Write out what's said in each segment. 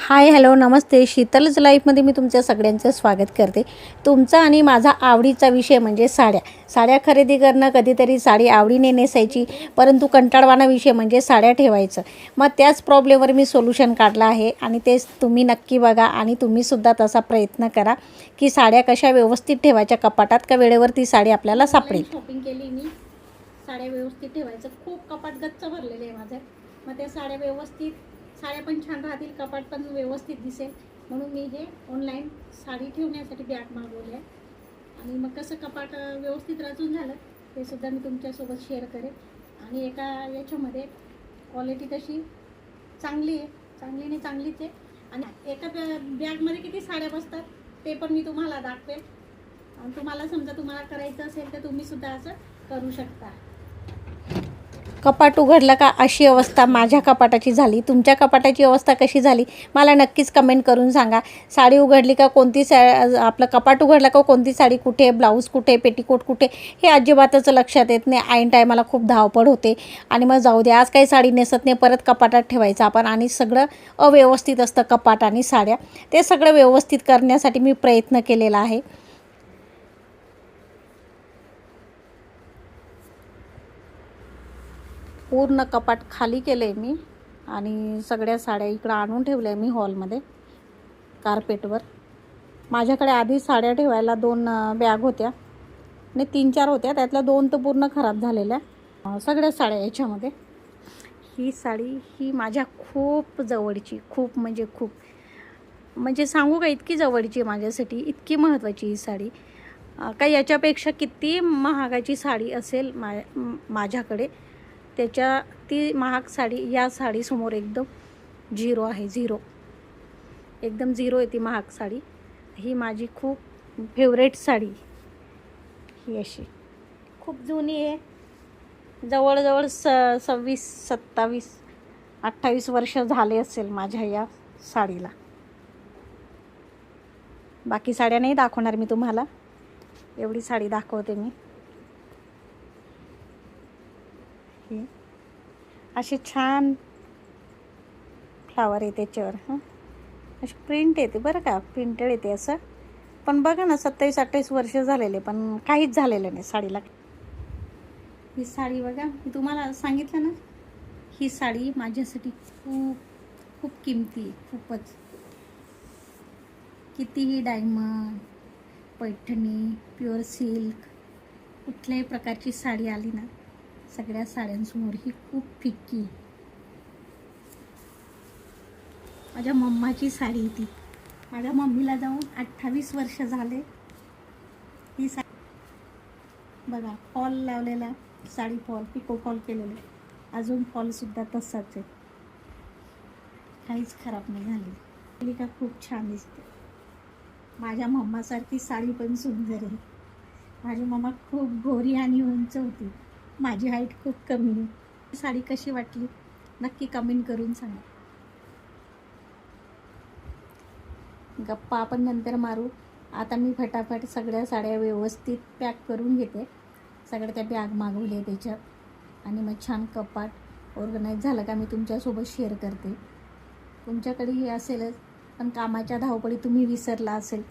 Hi hello नमस्ते. शीतलच लाईफमध्ये मी तुमच्या सगळ्यांचं स्वागत करते. तुमचा आणि माझा आवडीचा विषय म्हणजे साड्या खरेदी करणं. कधीतरी साडी आवडीने नेसायची, परंतु कंटाळवाणा विषय म्हणजे साड्या ठेवायचं. मग त्याच प्रॉब्लेमवर मी सोल्युशन काढलं आहे आणि तेच तुम्ही नक्की बघा आणि तुम्हीसुद्धा तसा प्रयत्न करा की साड्या कशा व्यवस्थित ठेवायच्या कपाटात, का वेळेवर ती साडी आपल्याला सापडेल. शॉपिंग केली मी, साड्या व्यवस्थित ठेवायचं. खूप कपाट गच्च भरलेलं आहे माझं. मग त्या साड्या व्यवस्थित, साड्या पण छान राहतील, कपाट पण व्यवस्थित दिसेल म्हणून मी हे ऑनलाईन साडी ठेवण्यासाठी बॅग मागवली आहे. आणि मग कसं कपाट व्यवस्थित रचून झालं ते सुद्धा मी तुमच्यासोबत शेअर करेन. आणि एका याच्यामध्ये क्वालिटी तशी चांगली आहे, चांगलीच आहे. आणि एका बॅगमध्ये किती साड्या बसतात ते पण मी तुम्हाला दाखवेल. आणि तुम्हाला करायचं असेल तर तुम्हीसुद्धा असं करू शकता. कपाट उघडलं का अशी अवस्था माझ्या कपाटाची झाली. तुमच्या कपाटाची अवस्था कशी झाली मला नक्कीच कमेंट करून सांगा. साडी उघडली का कोणती आपलं कपाट उघडलं का कोणती साडी कुठे, ब्लाऊज कुठे, पेटीकोट कुठे हे अजिबातच लक्षात येत नाही. ऐन टायमाला खूप धावपळ होते आणि मग जाऊ दे, आज काही साडी नेसत नाही, परत कपाटात ठेवायचं आपण आणि सगळं अव्यवस्थित असतं कपाट आणि साड्या. ते सगळं व्यवस्थित करण्यासाठी मी प्रयत्न केलेला आहे. पूर्ण कपाट खाली केलं आहे मी आणि सगळ्या साड्या इकडं आणून ठेवल्या आहे मी हॉलमध्ये कार्पेटवर. माझ्याकडे आधी साड्या ठेवायला 2 बॅग होत्या आणि 3-4 होत्या, त्यातल्या 2 तर पूर्ण खराब झालेल्या. सगळ्या साड्या याच्यामध्ये. ही साडी ही माझ्या खूप जवळची, खूप म्हणजे सांगू का, इतकी जवळची माझ्यासाठी, इतकी महत्त्वाची ही साडी. काही याच्यापेक्षा किती महागाची साडी असेल माझ्याकडे, ती महाग साडी या साडीसमोर एकदम झिरो आहे. एकदम झिरो आहे ती महाग साडी. ही माझी खूप फेवरेट साडी. ही अशी खूप जुनी आहे, जवळजवळ 26, 27, 28 वर्ष झाले असेल माझ्या या साडीला. बाकी साड्या नाही दाखवणार मी तुम्हाला, एवढी साडी दाखवते मी. असे छान फ्लावर आहे त्याच्यावर. अशी प्रिंट येते बरं का, प्रिंटेड येते असं. पण बघा ना, 27-28 वर्ष झालेले पण काहीच झालेलं नाही साडीला. ही साडी बघा, मी तुम्हाला सांगितलं ना, ही साडी माझ्यासाठी खूप किमती आहे, खूपच. कितीही डायमंड, पैठणी, प्युअर सिल्क, कुठल्याही प्रकारची साडी आली ना, सगळ्या साड्यांसमोर ही खूप फिक्की. माझ्या मम्माची साडी ती, माझ्या मम्मीला जाऊन 28 वर्ष झाले. ही साडी बघा, फॉल लावलेला, साडी फॉल, पिको फॉल केलेले, अजून फॉलसुद्धा तसाच आहे, काहीच खराब नाही झाली. का खूप छान दिसते. माझ्या मम्मासारखी साडी पण सुंदर आहे. माझी मम्मा खूप गोरी आणि उंच होती, माझी हाईट खूप कमी आहे. साडी कशी वाटली नक्की कमेंट करून सांगा. गप्पा आपण नंतर मारू. आता मी फटाफट सगळ्या साड्या व्यवस्थित पॅक करून घेते. सगळ्या त्या बॅग मागवल्या त्याच्यात आणि मग छान कपाट ऑर्गनाईज झालं का मी तुमच्यासोबत शेअर करते. तुमच्याकडेही असेलच, पण कामाच्या धावपळीत तुम्ही विसरला असेल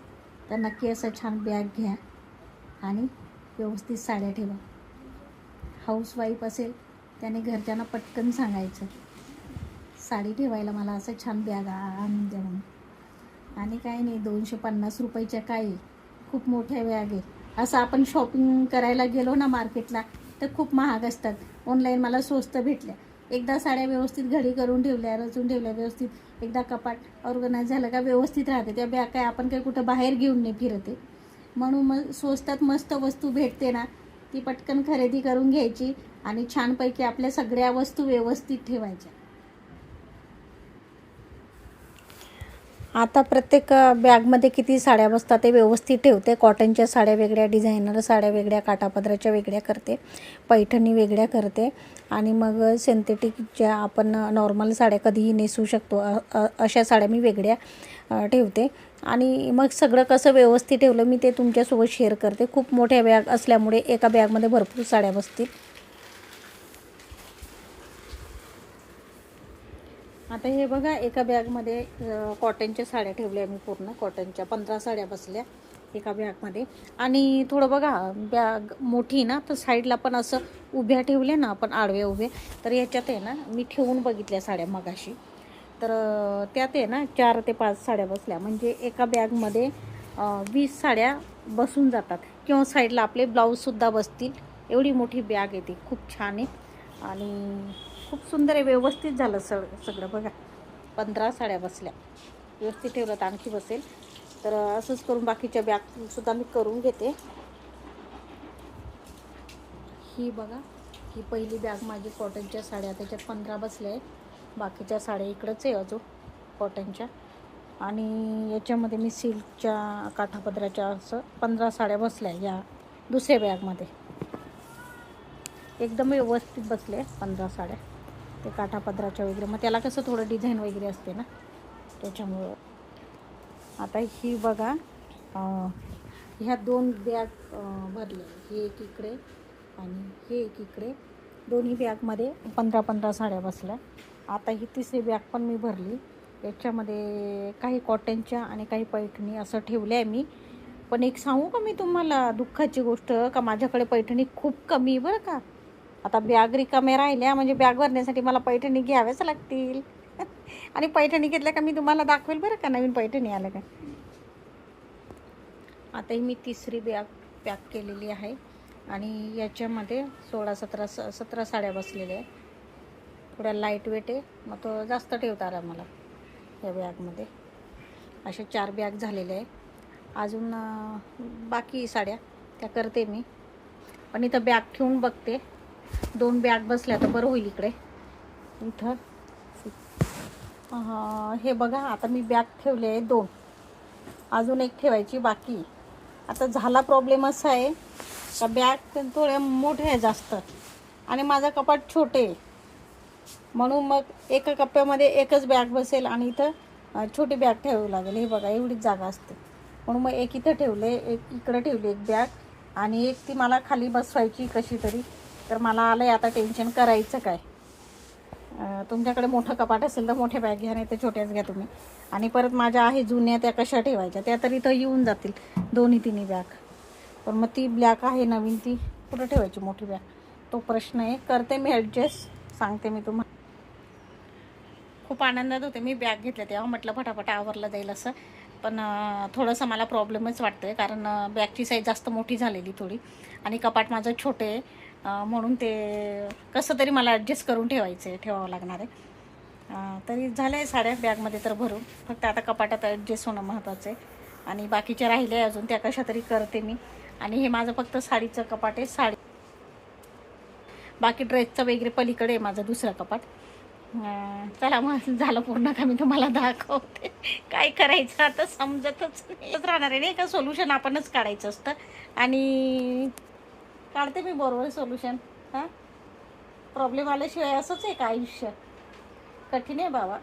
तर नक्की असं छान बॅग घ्या आणि व्यवस्थित साड्या ठेवा. हाऊसवाईफ असेल त्याने घरच्यांना पटकन सांगायचं साडी ठेवायला मला असं छान बॅग आणून द्या म्हणून. आणि काही नाही, 250 रुपयाच्या काही खूप मोठ्या बॅग आहे. असं आपण शॉपिंग करायला गेलो ना मार्केटला तर खूप महाग असतात. ऑनलाईन मला स्वस्त भेटल्या. एकदा साड्या व्यवस्थित घडी करून ठेवल्या, रचून ठेवल्या व्यवस्थित, एकदा कपाट ऑर्गनाईज झालं का व्यवस्थित राहते. त्या बॅग काय आपण काही कुठं बाहेर घेऊन नाही फिरते, म्हणून मग स्वस्तात मस्त वस्तू भेटते ना, ती पटकन खरेदी करून घ्यायची आणि छानपैकी आपल्या सगळ्या वस्तू व्यवस्थित ठेवायच्या. आता प्रत्येक बॅगमध्ये किती साड्या बसतात ते व्यवस्थित ठेवते. कॉटनच्या साड्या वेगळ्या, डिझायनर साड्या वेगळ्या, काठापदराच्या वेगळ्या करते, पैठणी वेगळ्या करते आणि मग सिंथेटिक ज्या आपण नॉर्मल साड्या कधीही नेसू शकतो अशा साड्या मी वेगळ्या ठेवते. आणि मग सगळं कसं व्यवस्थित ठेवलं मी ते तुमच्यासोबत शेअर करते. खूप मोठ्या बॅग असल्यामुळे एका बॅगमध्ये भरपूर साड्या बसतील. आता हे बघा, एका बॅगमध्ये कॉटनच्या साड्या ठेवल्या मी, पूर्ण कॉटनच्या 15 साड्या बसल्या एका बॅगमध्ये. आणि थोडं बघा, बॅग मोठी ना, तर साईडला पण असं उभ्या ठेवल्या ना आपण, आडव्या उभे. तर याच्यात आहे ना, मी ठेवून बघितल्या साड्या मगाशी, तर त्यात आहे ना 4 ते 5 साड्या बसल्या. म्हणजे एका बॅगमध्ये 20 साड्या बसून जातात, किंवा साईडला आपले ब्लाऊजसुद्धा बसतील. एवढी मोठी बॅग आहे ती, खूप छान आहे आणि खूप सुंदर आहे. व्यवस्थित झालं सगळं बघा. 15 साड्या बसल्या. व्यवस्थित ठेवलं तर आणखी बसेल. तर असंच करून बाकीच्या बॅगसुद्धा मी करून घेते. ही बघा, ही पहिली बॅग माझी कॉटनच्या साड्या, त्याच्यात 15 बसल्या आहे. बाकीच्या साड्या इकडंच आहे अजून कॉटनच्या. आणि याच्यामध्ये मी सिल्कच्या काठापदराच्या असं 15 साड्या बसल्या या दुसऱ्या बॅगमध्ये. एकदम व्यवस्थित बसले 15 साड्या, ते काठापदराच्या वगैरे. मग त्याला कसं थोडं डिझाईन वगैरे असते ना, त्याच्यामुळं. आता ही बघा, ह्या 2 बॅग भरल्या, हे एक इकडे आणि हे एक इकडे. दोन्ही बॅगमध्ये 15-15 साड्या बसल्या. आता ही तिसरी बॅग पण मी भरली. याच्यामध्ये काही कॉटनच्या आणि काही पैठणी असं ठेवलं आहे मी. पण एक सांगू का मी तुम्हाला दुःखाची गोष्ट, का माझ्याकडे पैठणी खूप कमी आहे बरं का. आता बॅग रिकाम्या राहिल्या म्हणजे बॅग भरण्यासाठी मला पैठणी घ्याव्याच लागतील. आणि पैठणी घेतल्या का मी तुम्हाला दाखवेल बरं का, नवीन पैठणी आलं का. आता ही मी तिसरी बॅग पॅक केलेली आहे आणि याच्यामध्ये 16-17 साड्या बसलेल्या आहे. थोड्या लाईट वेट आहे, मग तो जास्त ठेवता आला मला या बॅगमध्ये. अशा 4 बॅग झालेल्या आहे. अजून बाकी साड्या त्या करते मी, पण इथं बॅग ठेवून बघते. 2 बॅग बसल्या तर बरं होईल इकडे. इथं हे बघा, आता मी बॅग ठेवले आहे 2, अजून एक ठेवायची बाकी. आता झाला प्रॉब्लेम असा आहे का बॅग थोड्या मोठ्या आहे जास्त, आणि माझं कपाट छोटे आहे. म्हणून मग एका कप्प्यामध्ये एकच बॅग बसेल आणि इथं छोटी बॅग ठेवावी लागेल. हे बघा, एवढीच जागा असते. म्हणून मग एक इथं ठेवले, एक इकडं ठेवली एक बॅग, आणि एक ती मला खाली बसवायची कशी तरी. तर मला आलं आहे आता टेन्शन, करायचं काय. तुमच्याकडे मोठं कपाट असेल तर मोठ्या बॅग घ्या, नाही तर छोट्याच घ्या तुम्ही. आणि परत माझ्या आहे जुन्या, त्या कशा ठेवायच्या, त्या तर इथं येऊन जातील 2-3 बॅग. पण मग ती ब्लॅक आहे नवीन, ती कुठं ठेवायची मोठी बॅग, तो प्रश्न आहे. करते मी ॲडजस्ट, सांगते मी तुम्हाला. खूप आनंदात होते मी बॅग घेतल्या तेव्हा, म्हटलं फटाफट आवरलं जाईल असं. पण थोडंसं मला प्रॉब्लेमच वाटतं आहे, कारण बॅगची साईज जास्त मोठी झालेली थोडी, आणि कपाट माझं छोटे आहे. म्हणून ते कसं तरी मला ॲडजस्ट करून ठेवावं लागणार आहे. तरी झालं आहे साड्या बॅगमध्ये तर भरून, फक्त आता कपाटात ॲडजस्ट होणं महत्त्वाचं आहे. आणि बाकीच्या राहिल्या अजून, त्या कशा तरी करते मी. आणि हे माझं फक्त साडीचं कपाट आहे. बाकी ड्रेसचं वगैरे पलीकडे आहे माझं दुसरं कपाट. चला मग झालं पूर्ण का मी तुम्हाला दाखवते. काय करायचं आता समजतच नाही राहणार आहे नाही का. सोल्युशन आपणच काढायचं असतं, आणि काढते मी बरोबर सोल्युशन. प्रॉब्लेम आल्याशिवाय असंच आहे का आयुष्य, कठीण आहे बाबा.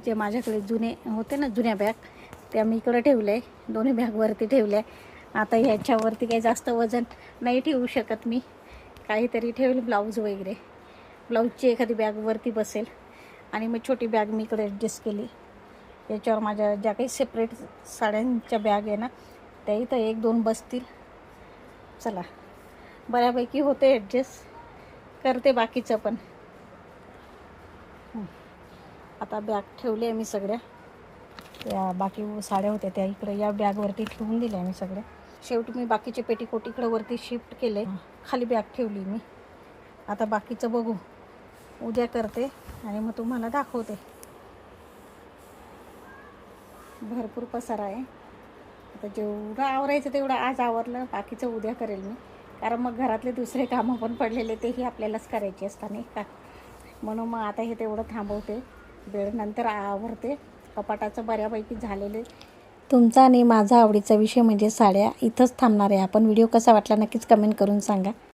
जे माझ्याकडे जुने होते ना, जुन्या बॅग, त्या मी इकडं ठेवल्या आहे. दोन्ही बॅगवरती ठेवल्या. आता ह्याच्यावरती काही जास्त वजन नाही ठेवू शकत मी, काहीतरी ठेवलं ब्लाऊज वगैरे. ब्लाऊजची एखादी बॅगवरती बसेल. आणि मग छोटी बॅग मी इकडे ॲडजस्ट केली. याच्यावर माझ्या ज्या काही सेपरेट साड्यांच्या बॅग आहे ना, त्या इथं 1-2 बसतील. चला, बऱ्यापैकी होते ॲडजस्ट, करते बाकीचं पण. आता बॅग ठेवले आहे मी सगळ्या. त्या बाकी साड्या होत्या त्या इकडे या बॅगवरती ठेवून दिल्या मी सगळ्या. शेवटी मी बाकीचे पेटीकोट इकडं वरती शिफ्ट केले, खाली बॅग ठेवली मी. आता बाकीचं बघू, उद्या करते आणि मग तुम्हाला दाखवते. भरपूर पसारा आहे. आता जेवढं आवरायचं तेवढं आज आवरलं, बाकीचं उद्या करेल मी. कारण मग घरातले दुसरे कामं पण पडलेले, तेही आपल्यालाच करायचे असतात नाही का. म्हणून मग आता हे तेवढं थांबवते, वेळ नंतर आवरते. कपाटाचं बऱ्यापैकी झालेले. तुमचा आणि माझा आवडीचा विषय म्हणजे साड्या. इथंच थांबणार आहे आपण. व्हिडिओ कसा वाटला नक्कीच कमेंट करून सांगा.